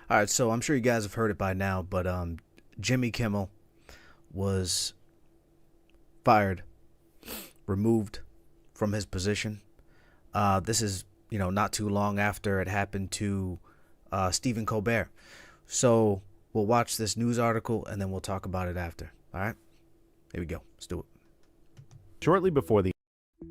All right, so I'm sure you guys have heard it by now, but Jimmy Kimmel was fired, removed from his position. This is, not too long after it happened to Stephen Colbert. So we'll watch this news article and then we'll talk about it after. All right, here we go. Let's do it. Shortly before the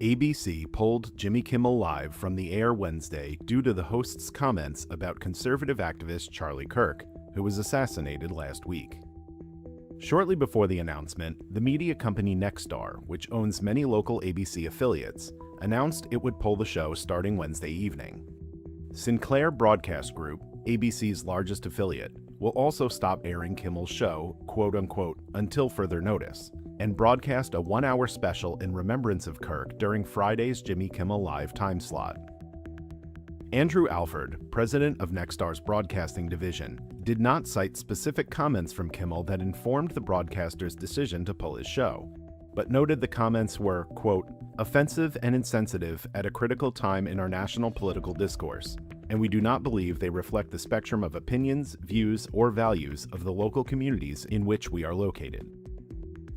ABC pulled Jimmy Kimmel Live from the air Wednesday due to the host's comments about conservative activist Charlie Kirk, who was assassinated last week. Shortly before the announcement, the media company Nexstar, which owns many local ABC affiliates, announced it would pull the show starting Wednesday evening. Sinclair Broadcast Group, ABC's largest affiliate, will also stop airing Kimmel's show, quote-unquote, until further notice, and broadcast a 1-hour special in remembrance of Kirk during Friday's Jimmy Kimmel Live time slot. Andrew Alford, president of Nexstar's broadcasting division, did not cite specific comments from Kimmel that informed the broadcaster's decision to pull his show, but noted the comments were, quote, offensive and insensitive at a critical time in our national political discourse, and we do not believe they reflect the spectrum of opinions, views, or values of the local communities in which we are located.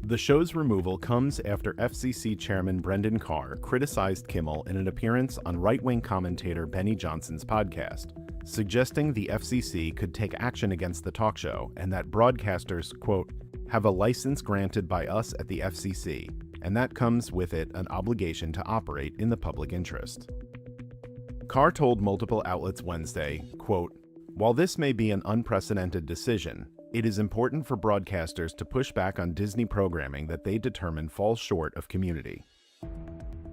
The show's removal comes after FCC Chairman Brendan Carr criticized Kimmel in an appearance on right-wing commentator Benny Johnson's podcast, suggesting the FCC could take action against the talk show and that broadcasters, quote, have a license granted by us at the FCC, and that comes with it an obligation to operate in the public interest. Carr told multiple outlets Wednesday, quote, while this may be an unprecedented decision, it is important for broadcasters to push back on Disney programming that they determine falls short of community.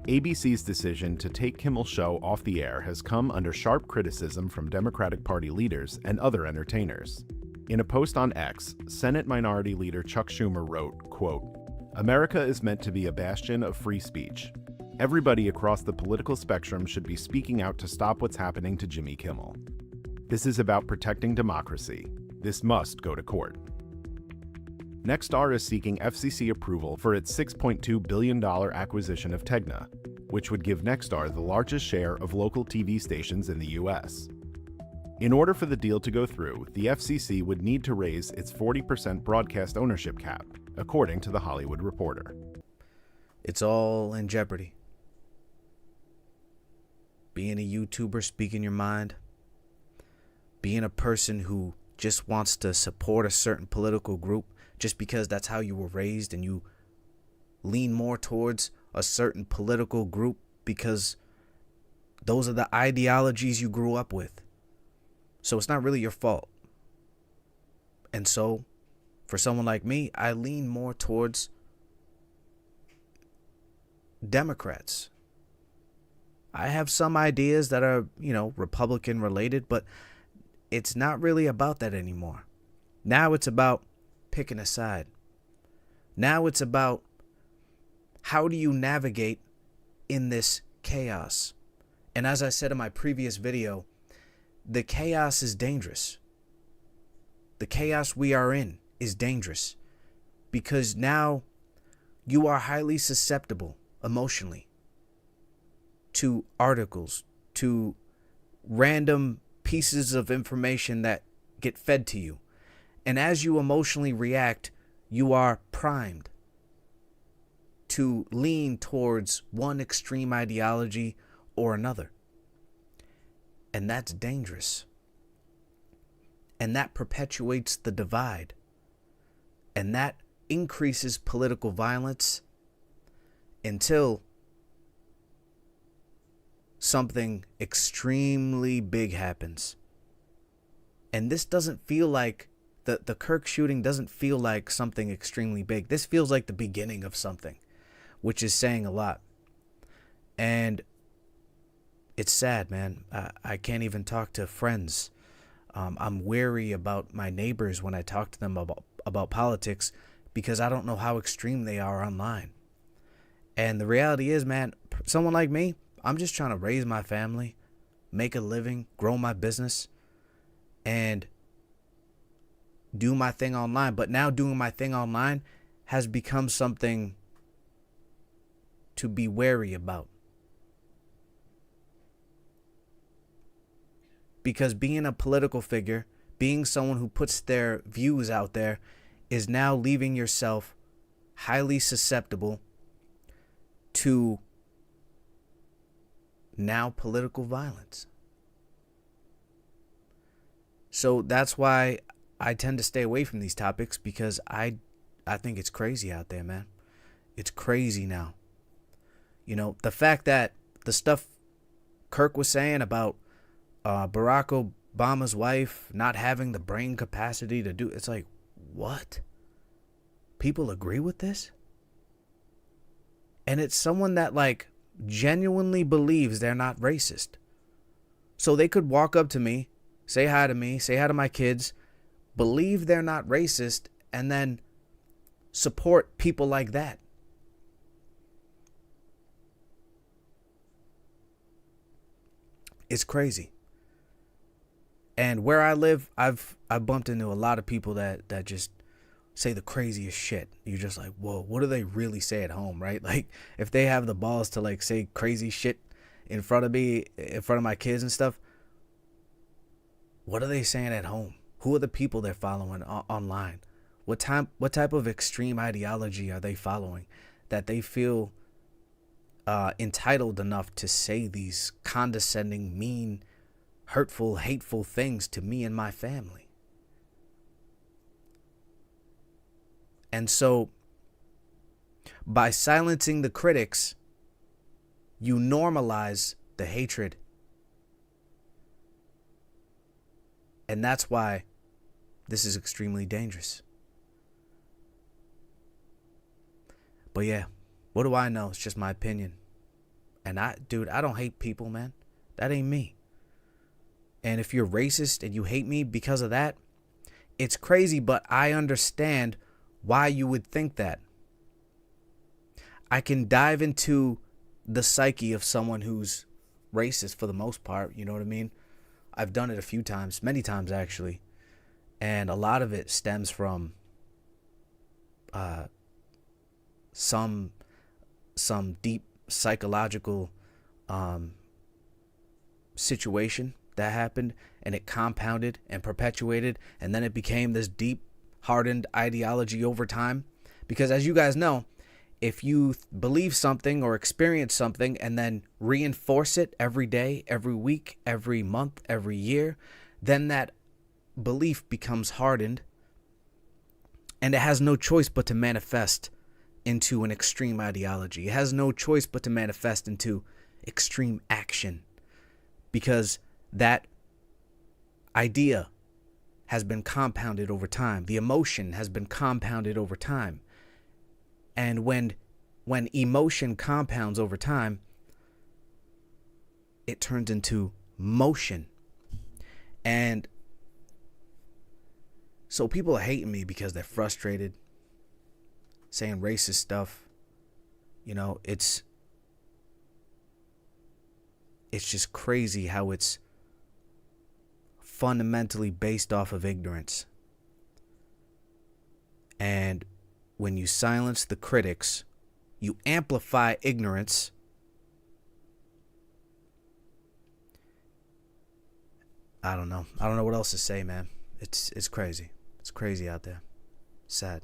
ABC's decision to take Kimmel's show off the air has come under sharp criticism from Democratic Party leaders and other entertainers. In a post on X, Senate Minority Leader Chuck Schumer wrote, quote, America is meant to be a bastion of free speech. Everybody across the political spectrum should be speaking out to stop what's happening to Jimmy Kimmel. This is about protecting democracy. This must go to court. Nexstar is seeking FCC approval for its $6.2 billion acquisition of Tegna, which would give Nexstar the largest share of local TV stations in the U.S. In order for the deal to go through, the FCC would need to raise its 40% broadcast ownership cap, according to The Hollywood Reporter. It's all in jeopardy. Being a YouTuber, speaking your mind, being a person who just wants to support a certain political group just because that's how you were raised and you lean more towards a certain political group because those are the ideologies you grew up with. So it's not really your fault. And so for someone like me, I lean more towards Democrats. I have some ideas that are, Republican related, but it's not really about that anymore. Now it's about picking a side. Now it's about how do you navigate in this chaos? And as I said in my previous video, the chaos is dangerous. The chaos we are in is dangerous because now you are highly susceptible emotionally to articles, to random pieces of information that get fed to you. And as you emotionally react, you are primed to lean towards one extreme ideology or another. And that's dangerous. And that perpetuates the divide. And that increases political violence until something extremely big happens. And this doesn't feel like the Kirk shooting doesn't feel like something extremely big. This feels like the beginning of something, which is saying a lot. And it's sad, man. I can't even talk to friends. I'm wary about my neighbors when I talk to them about politics because I don't know how extreme they are online. And the reality is, man, someone like me, I'm just trying to raise my family, make a living, grow my business, and do my thing online. But now doing my thing online has become something to be wary about. Because being a political figure, being someone who puts their views out there is now leaving yourself highly susceptible to now political violence. So that's why I tend to stay away from these topics, because I think it's crazy out there, man. It's crazy now. You know, the fact that the stuff Kirk was saying about Barack Obama's wife not having the brain capacity to do, it's like, what? People agree with this? And it's someone that like genuinely believes they're not racist. So they could walk up to me, say hi to me, say hi to my kids, believe they're not racist, and then support people like that. It's crazy. And where I live, I've bumped into a lot of people that just say the craziest shit. You're just like, whoa, what do they really say at home, right? Like, if they have the balls to like say crazy shit in front of me, in front of my kids and stuff, what are they saying at home? Who are the people they're following online? What type of extreme ideology are they following that they feel entitled enough to say these condescending, mean, hurtful, hateful things to me and my family? And so, by silencing the critics, you normalize the hatred. And that's why this is extremely dangerous. But yeah, what do I know? It's just my opinion. And I don't hate people, man. That ain't me. And if you're racist and you hate me because of that, it's crazy, but I understand why you would think that. I can dive into the psyche of someone who's racist for the most part, you know what I mean? I've done it a few times, many times actually. And a lot of it stems from some deep psychological situation that happened, and it compounded and perpetuated, and then it became this deep hardened ideology over time. Because as you guys know, if you believe something or experience something and then reinforce it every day, every week, every month, every year, then that belief becomes hardened, and it has no choice but to manifest into an extreme ideology. It has no choice but to manifest into extreme action, because that idea has been compounded over time. The emotion has been compounded over time. And when emotion compounds over time, it turns into motion. And so people are hating me because they're frustrated, saying racist stuff. You know, it's just crazy how it's fundamentally based off of ignorance. And when you silence the critics, you amplify ignorance. I don't know what else to say, man. It's crazy. It's crazy out there. Sad.